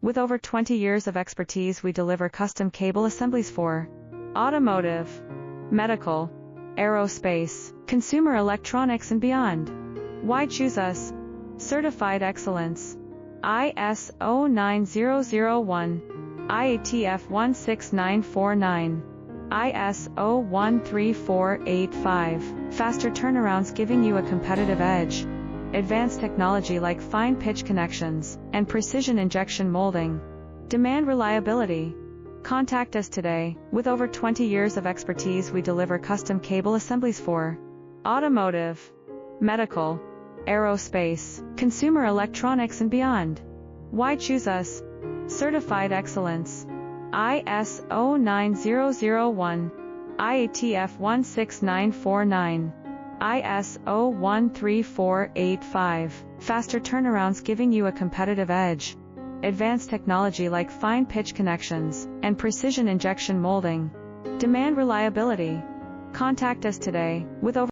With over 20 years of expertise, we deliver custom cable assemblies for automotive, medical, aerospace, consumer electronics, and beyond. Why choose us? Certified excellence. ISO 9001, IATF 16949, ISO 13485. Faster turnarounds, giving you a competitive edge. Advanced technology like fine pitch connections and precision injection molding. Demand reliability. Contact us today. With over 20 years of expertise, we deliver custom cable assemblies for automotive, medical, aerospace, consumer electronics, and beyond. Why choose us? Certified excellence. ISO 9001, IATF 16949, ISO 13485. Faster turnarounds, giving you a competitive edge. Advanced technology like fine pitch connections and precision injection molding. Demand reliability. Contact us today. With over